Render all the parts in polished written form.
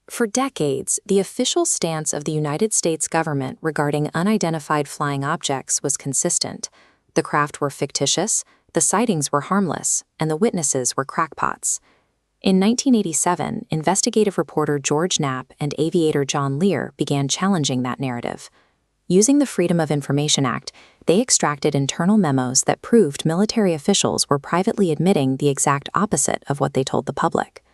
For decades, the official stance of the United States government regarding unidentified flying objects was consistent. The craft were fictitious, the sightings were harmless, and the witnesses were crackpots. In 1987, investigative reporter George Knapp and aviator John Lear began challenging that narrative. Using the Freedom of Information Act, they extracted internal memos that proved military officials were privately admitting the exact opposite of what they told the public.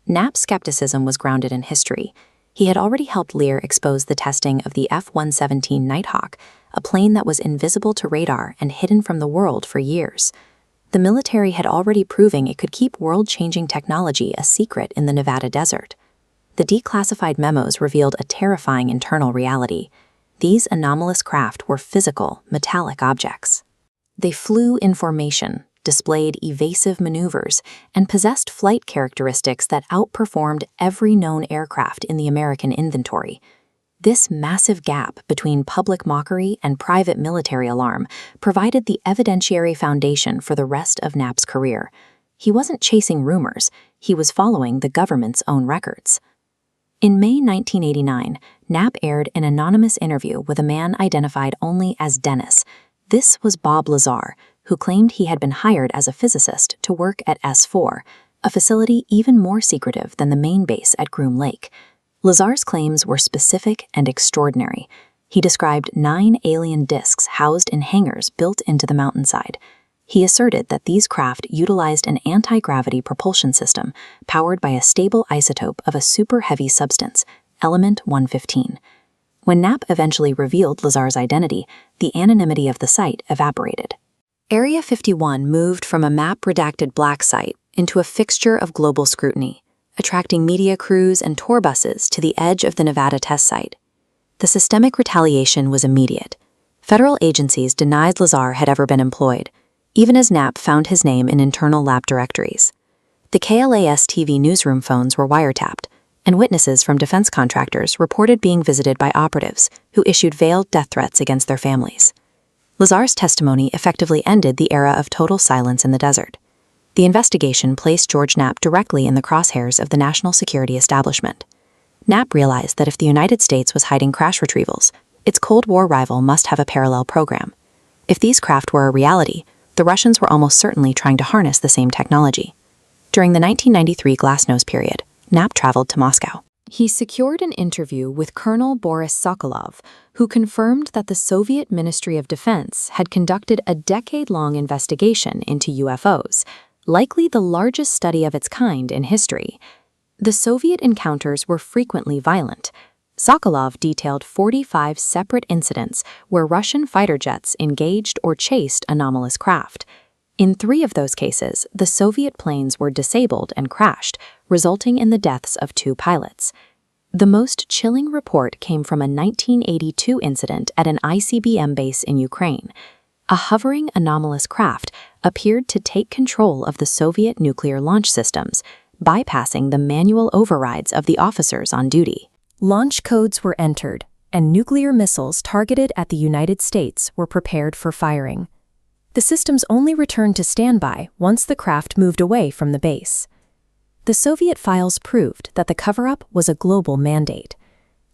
Knapp's skepticism was grounded in history. He had already helped Lear expose the testing of the F-117 Nighthawk, a plane that was invisible to radar and hidden from the world for years. The military had already proven it could keep world-changing technology a secret in the Nevada desert. The declassified memos revealed a terrifying internal reality. These anomalous craft were physical, metallic objects. They flew in formation, displayed evasive maneuvers, and possessed flight characteristics that outperformed every known aircraft in the American inventory. This massive gap between public mockery and private military alarm provided the evidentiary foundation for the rest of Knapp's career. He wasn't chasing rumors, he was following the government's own records. In May 1989, Knapp aired an anonymous interview with a man identified only as Dennis. This was Bob Lazar, who claimed he had been hired as a physicist to work at S4, a facility even more secretive than the main base at Groom Lake. Lazar's claims were specific and extraordinary. He described 9 alien discs housed in hangars built into the mountainside. He asserted that these craft utilized an anti-gravity propulsion system powered by a stable isotope of a super-heavy substance, element 115. When Knapp eventually revealed Lazar's identity, the anonymity of the site evaporated. Area 51 moved from a map-redacted black site into a fixture of global scrutiny, attracting media crews and tour buses to the edge of the Nevada test site. The systemic retaliation was immediate. Federal agencies denied Lazar had ever been employed, even as Knapp found his name in internal lab directories. The KLAS TV newsroom phones were wiretapped, and witnesses from defense contractors reported being visited by operatives who issued veiled death threats against their families. Lazar's testimony effectively ended the era of total silence in the desert. The investigation placed George Knapp directly in the crosshairs of the national security establishment. Knapp realized that if the United States was hiding crash retrievals, its Cold War rival must have a parallel program. If these craft were a reality, the Russians were almost certainly trying to harness the same technology. During the 1993 Glasnost period, Knapp traveled to Moscow. He secured an interview with Colonel Boris Sokolov, who confirmed that the Soviet Ministry of Defense had conducted a decade-long investigation into UFOs, likely the largest study of its kind in history. The Soviet encounters were frequently violent. Sokolov detailed 45 separate incidents where Russian fighter jets engaged or chased anomalous craft. In 3 of those cases, the Soviet planes were disabled and crashed, resulting in the deaths of 2 pilots. The most chilling report came from a 1982 incident at an ICBM base in Ukraine. A hovering anomalous craft appeared to take control of the Soviet nuclear launch systems, bypassing the manual overrides of the officers on duty. Launch codes were entered, and nuclear missiles targeted at the United States were prepared for firing. The systems only returned to standby once the craft moved away from the base. The Soviet files proved that the cover-up was a global mandate.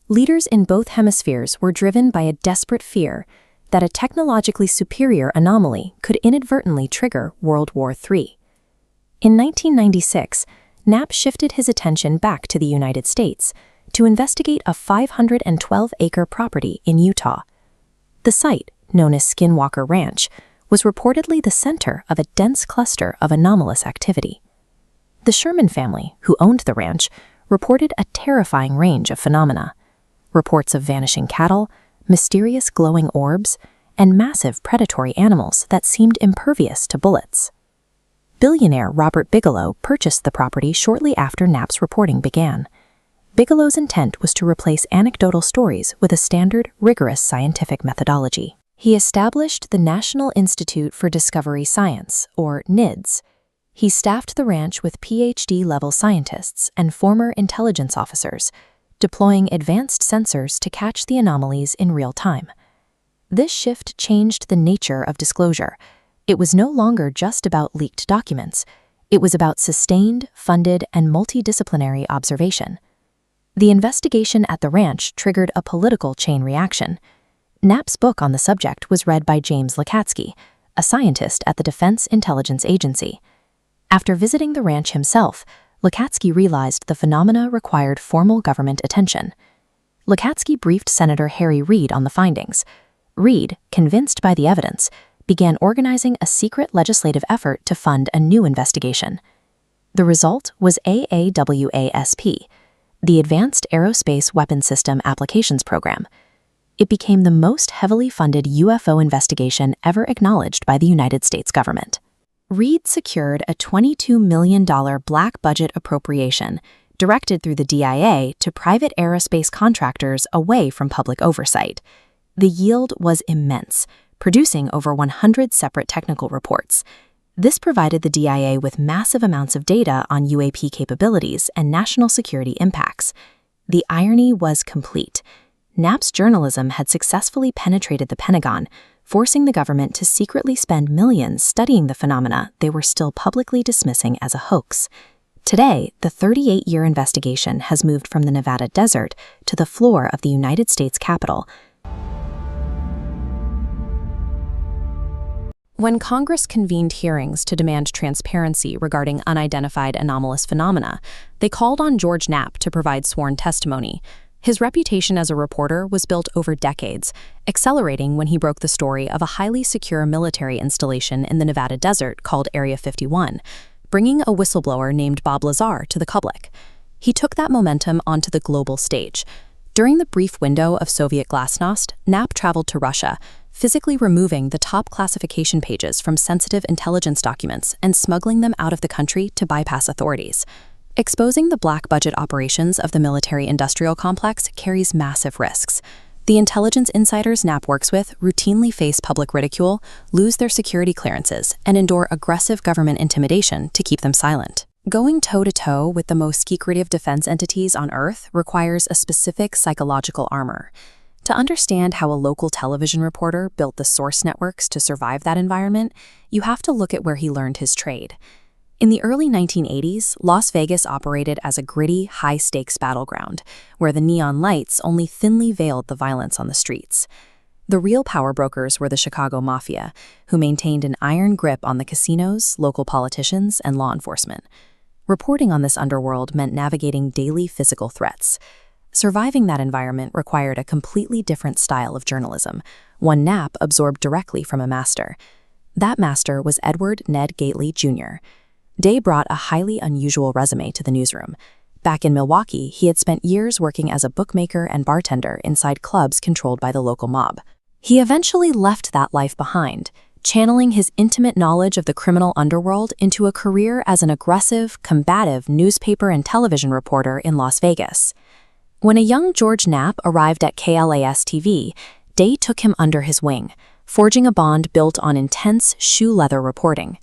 Leaders in both hemispheres were driven by a desperate fear that a technologically superior anomaly could inadvertently trigger World War III. In 1996, Knapp shifted his attention back to the United States to investigate a 512-acre property in Utah. The site, known as Skinwalker Ranch, was reportedly the center of a dense cluster of anomalous activity. The Sherman family, who owned the ranch, reported a terrifying range of phenomena: reports of vanishing cattle, mysterious glowing orbs, and massive predatory animals that seemed impervious to bullets. Billionaire Robert Bigelow purchased the property shortly after Knapp's reporting began. Bigelow's intent was to replace anecdotal stories with a standard, rigorous scientific methodology. He established the National Institute for Discovery Science, or NIDS. He staffed the ranch with PhD-level scientists and former intelligence officers, deploying advanced sensors to catch the anomalies in real time. This shift changed the nature of disclosure. It was no longer just about leaked documents. It was about sustained, funded, and multidisciplinary observation. The investigation at the ranch triggered a political chain reaction. Knapp's book on the subject was read by James Lakatsky, a scientist at the Defense Intelligence Agency. After visiting the ranch himself, Lakatsky realized the phenomena required formal government attention. Lakatsky briefed Senator Harry Reid on the findings. Reid, convinced by the evidence, began organizing a secret legislative effort to fund a new investigation. The result was AAWASP, the Advanced Aerospace Weapons System Applications Program. It became the most heavily funded UFO investigation ever acknowledged by the United States government. Reid secured a $22 million black budget appropriation directed through the DIA to private aerospace contractors away from public oversight. The yield was immense, producing over 100 separate technical reports. This provided the DIA with massive amounts of data on UAP capabilities and national security impacts. The irony was complete. Knapp's journalism had successfully penetrated the Pentagon, forcing the government to secretly spend millions studying the phenomena they were still publicly dismissing as a hoax. Today, the 38-year investigation has moved from the Nevada desert to the floor of the United States Capitol. When Congress convened hearings to demand transparency regarding unidentified anomalous phenomena, they called on George Knapp to provide sworn testimony. His reputation as a reporter was built over decades, accelerating when he broke the story of a highly secure military installation in the Nevada desert called Area 51, bringing a whistleblower named Bob Lazar to the public. He took that momentum onto the global stage. During the brief window of Soviet glasnost, Knapp traveled to Russia, physically removing the top classification pages from sensitive intelligence documents and smuggling them out of the country to bypass authorities. Exposing the black budget operations of the military-industrial complex carries massive risks. The intelligence insiders Knapp works with routinely face public ridicule, lose their security clearances, and endure aggressive government intimidation to keep them silent. Going toe-to-toe with the most secretive defense entities on Earth requires a specific psychological armor. To understand how a local television reporter built the source networks to survive that environment, you have to look at where he learned his trade. In the early 1980s, Las Vegas operated as a gritty, high-stakes battleground, where the neon lights only thinly veiled the violence on the streets. The real power brokers were the Chicago Mafia, who maintained an iron grip on the casinos, local politicians, and law enforcement. Reporting on this underworld meant navigating daily physical threats. Surviving that environment required a completely different style of journalism, one Knapp absorbed directly from a master. That master was Edward Ned Gately, Jr. Day brought a highly unusual resume to the newsroom. Back in Milwaukee, he had spent years working as a bookmaker and bartender inside clubs controlled by the local mob. He eventually left that life behind, channeling his intimate knowledge of the criminal underworld into a career as an aggressive, combative newspaper and television reporter in Las Vegas. When a young George Knapp arrived at KLAS-TV, Day took him under his wing, forging a bond built on intense shoe-leather reporting.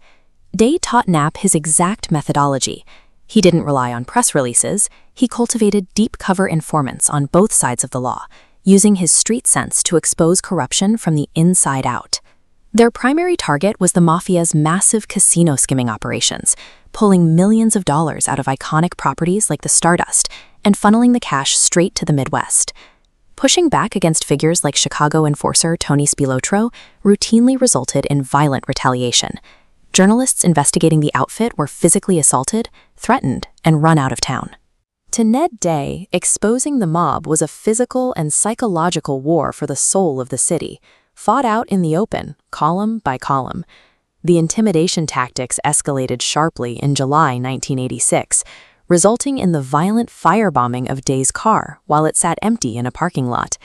Day taught Knapp his exact methodology. He didn't rely on press releases, he cultivated deep-cover informants on both sides of the law, using his street sense to expose corruption from the inside out. Their primary target was the Mafia's massive casino skimming operations, pulling millions of dollars out of iconic properties like the Stardust and funneling the cash straight to the Midwest. Pushing back against figures like Chicago enforcer Tony Spilotro routinely resulted in violent retaliation. Journalists investigating the outfit were physically assaulted, threatened, and run out of town. To Ned Day, exposing the mob was a physical and psychological war for the soul of the city, fought out in the open, column by column. The intimidation tactics escalated sharply in July 1986, resulting in the violent firebombing of Day's car while it sat empty in a parking lot.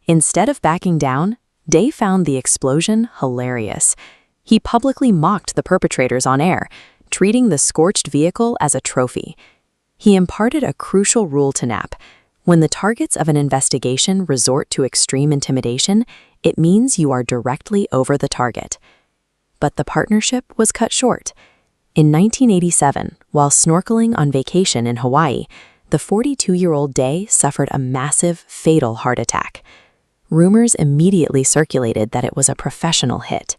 Instead of backing down, Day found the explosion hilarious. He publicly mocked the perpetrators on air, treating the scorched vehicle as a trophy. He imparted a crucial rule to Knapp. When the targets of an investigation resort to extreme intimidation, it means you are directly over the target. But the partnership was cut short. In 1987, while snorkeling on vacation in Hawaii, the 42-year-old Day suffered a massive, fatal heart attack. Rumors immediately circulated that it was a professional hit.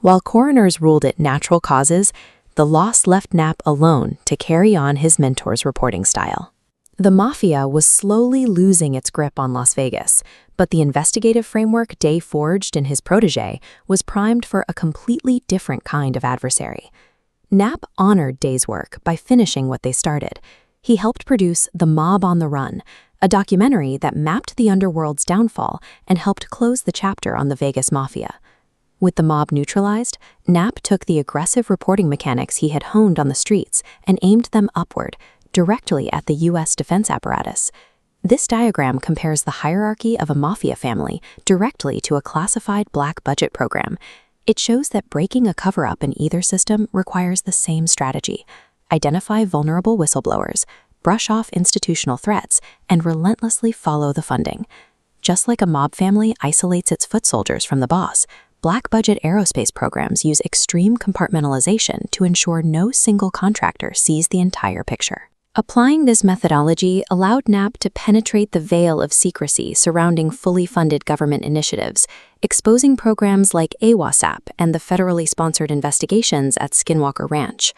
While coroners ruled it natural causes, the loss left Knapp alone to carry on his mentor's reporting style. The mafia was slowly losing its grip on Las Vegas, but the investigative framework Day forged in his protégé was primed for a completely different kind of adversary. Knapp honored Day's work by finishing what they started. He helped produce The Mob on the Run, a documentary that mapped the underworld's downfall and helped close the chapter on the Vegas mafia. With the mob neutralized, Knapp took the aggressive reporting mechanics he had honed on the streets and aimed them upward, directly at the U.S. defense apparatus. This diagram compares the hierarchy of a mafia family directly to a classified black budget program. It shows that breaking a cover-up in either system requires the same strategy: identify vulnerable whistleblowers, brush off institutional threats, and relentlessly follow the funding. Just like a mob family isolates its foot soldiers from the boss, black-budget aerospace programs use extreme compartmentalization to ensure no single contractor sees the entire picture. Applying this methodology allowed Knapp to penetrate the veil of secrecy surrounding fully funded government initiatives, exposing programs like AWASAP and the federally sponsored investigations at Skinwalker Ranch.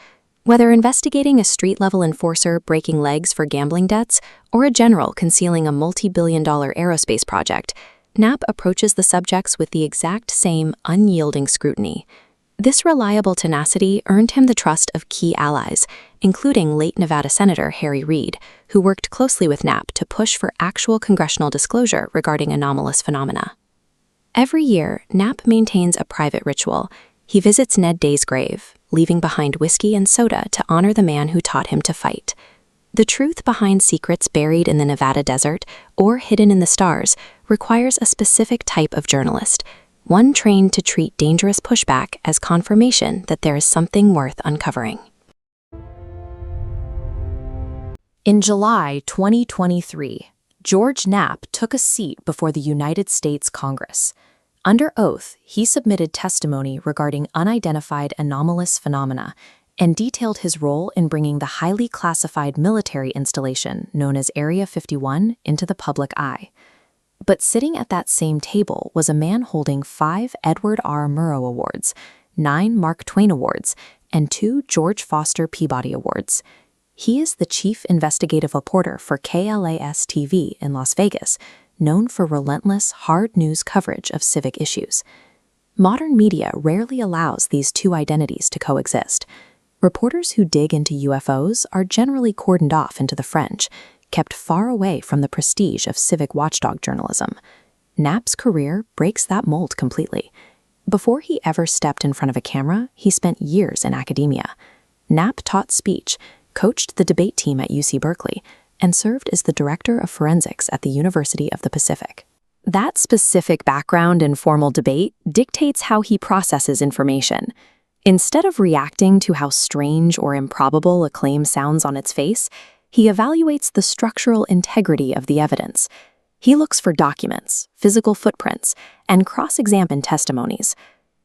Whether investigating a street-level enforcer breaking legs for gambling debts or a general concealing a multi-billion-dollar aerospace project, Knapp approaches the subjects with the exact same unyielding scrutiny. This reliable tenacity earned him the trust of key allies, including late Nevada Senator Harry Reid, who worked closely with Knapp to push for actual congressional disclosure regarding anomalous phenomena. Every year, Knapp maintains a private ritual. He visits Ned Day's grave, leaving behind whiskey and soda to honor the man who taught him to fight. The truth behind secrets buried in the Nevada desert or hidden in the stars requires a specific type of journalist, one trained to treat dangerous pushback as confirmation that there is something worth uncovering. In July 2023, George Knapp took a seat before the United States Congress. Under oath, he submitted testimony regarding unidentified anomalous phenomena and detailed his role in bringing the highly classified military installation known as Area 51 into the public eye. But sitting at that same table was a man holding 5 Edward R. Murrow Awards, 9 Mark Twain Awards, and 2 George Foster Peabody Awards. He is the chief investigative reporter for KLAS-TV in Las Vegas, known for relentless, hard news coverage of civic issues. Modern media rarely allows these two identities to coexist. Reporters who dig into UFOs are generally cordoned off into the fringe, kept far away from the prestige of civic watchdog journalism. Knapp's career breaks that mold completely. Before he ever stepped in front of a camera, he spent years in academia. Knapp taught speech, coached the debate team at UC Berkeley, and served as the director of forensics at the University of the Pacific. That specific background in formal debate dictates how he processes information. Instead of reacting to how strange or improbable a claim sounds on its face, he evaluates the structural integrity of the evidence. He looks for documents, physical footprints, and cross-examine testimonies.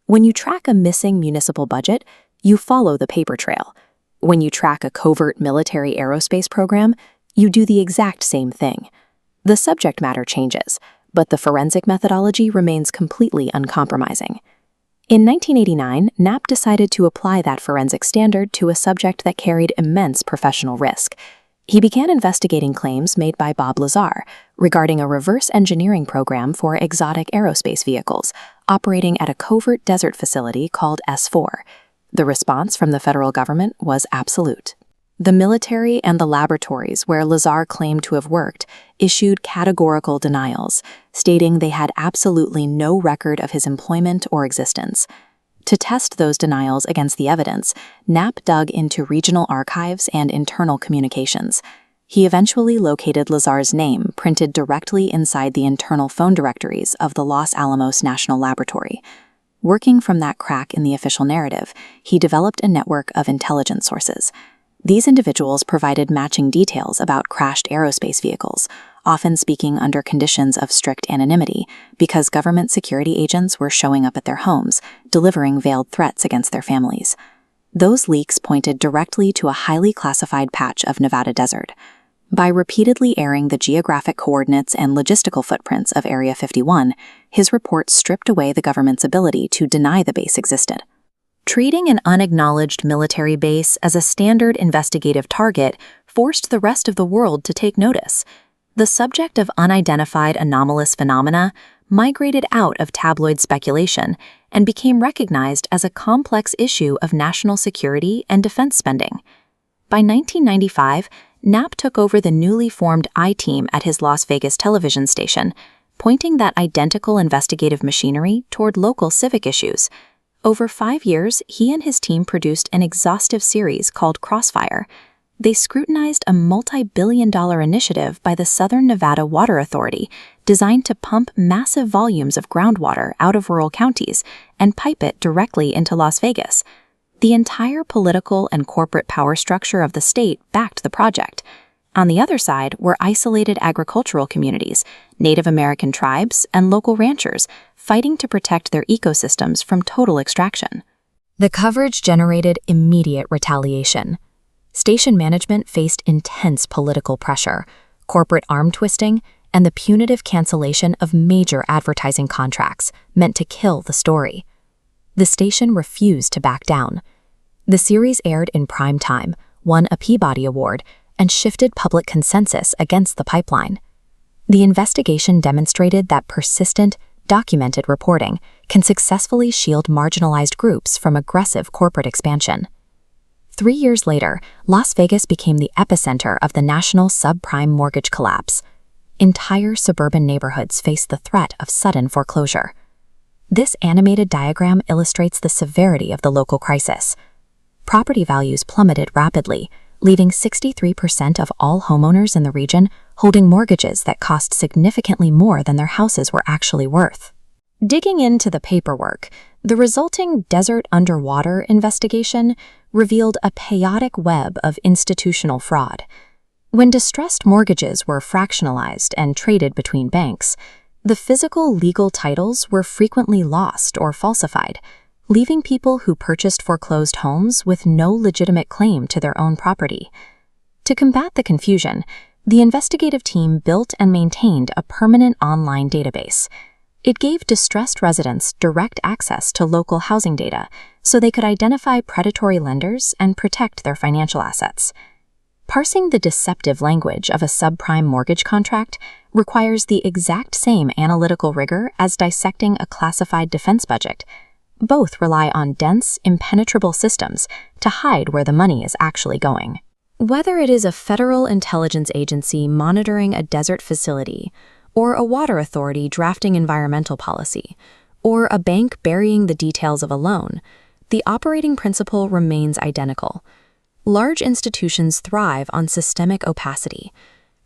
When you track a missing municipal budget, you follow the paper trail. When you track a covert military aerospace program, you do the exact same thing. The subject matter changes, but the forensic methodology remains completely uncompromising. In 1989, Knapp decided to apply that forensic standard to a subject that carried immense professional risk. He began investigating claims made by Bob Lazar regarding a reverse engineering program for exotic aerospace vehicles operating at a covert desert facility called S4. The response from the federal government was absolute. The military and the laboratories where Lazar claimed to have worked issued categorical denials, stating they had absolutely no record of his employment or existence. To test those denials against the evidence, Knapp dug into regional archives and internal communications. He eventually located Lazar's name printed directly inside the internal phone directories of the Los Alamos National Laboratory. Working from that crack in the official narrative, he developed a network of intelligence sources. These individuals provided matching details about crashed aerospace vehicles, often speaking under conditions of strict anonymity because government security agents were showing up at their homes, delivering veiled threats against their families. Those leaks pointed directly to a highly classified patch of Nevada desert. By repeatedly airing the geographic coordinates and logistical footprints of Area 51, his report stripped away the government's ability to deny the base existed. Treating an unacknowledged military base as a standard investigative target forced the rest of the world to take notice. The subject of unidentified anomalous phenomena migrated out of tabloid speculation and became recognized as a complex issue of national security and defense spending. By 1995, Knapp took over the newly formed I-Team at his Las Vegas television station, pointing that identical investigative machinery toward local civic issues. Over 5 years, he and his team produced an exhaustive series called Crossfire. They scrutinized a multi-billion-dollar initiative by the Southern Nevada Water Authority designed to pump massive volumes of groundwater out of rural counties and pipe it directly into Las Vegas. The entire political and corporate power structure of the state backed the project. On the other side were isolated agricultural communities, Native American tribes, and local ranchers fighting to protect their ecosystems from total extraction. The coverage generated immediate retaliation. Station management faced intense political pressure, corporate arm twisting, and the punitive cancellation of major advertising contracts meant to kill the story. The station refused to back down. The series aired in prime time, won a Peabody Award, and shifted public consensus against the pipeline. The investigation demonstrated that persistent, documented reporting can successfully shield marginalized groups from aggressive corporate expansion. 3 years later, Las Vegas became the epicenter of the national subprime mortgage collapse. Entire suburban neighborhoods faced the threat of sudden foreclosure. This animated diagram illustrates the severity of the local crisis. Property values plummeted rapidly, leaving 63% of all homeowners in the region holding mortgages that cost significantly more than their houses were actually worth. Digging into the paperwork, the resulting desert underwater investigation revealed a chaotic web of institutional fraud. When distressed mortgages were fractionalized and traded between banks, the physical legal titles were frequently lost or falsified, leaving people who purchased foreclosed homes with no legitimate claim to their own property. To combat the confusion, the investigative team built and maintained a permanent online database. It gave distressed residents direct access to local housing data so they could identify predatory lenders and protect their financial assets. Parsing the deceptive language of a subprime mortgage contract requires the exact same analytical rigor as dissecting a classified defense budget. Both rely on dense, impenetrable systems to hide where the money is actually going. Whether it is a federal intelligence agency monitoring a desert facility, or a water authority drafting environmental policy, or a bank burying the details of a loan, the operating principle remains identical. Large institutions thrive on systemic opacity.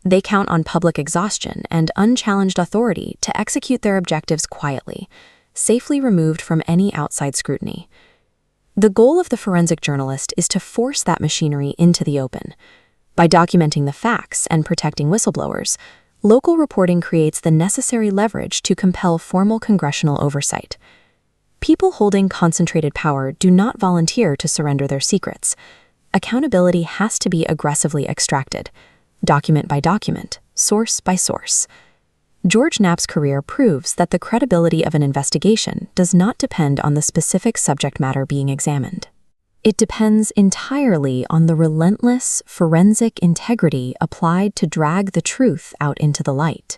They count on public exhaustion and unchallenged authority to execute their objectives quietly, safely removed from any outside scrutiny. The goal of the forensic journalist is to force that machinery into the open. By documenting the facts and protecting whistleblowers, local reporting creates the necessary leverage to compel formal congressional oversight. People holding concentrated power do not volunteer to surrender their secrets. Accountability has to be aggressively extracted, document by document, source by source. George Knapp's career proves that the credibility of an investigation does not depend on the specific subject matter being examined. It depends entirely on the relentless, forensic integrity applied to drag the truth out into the light.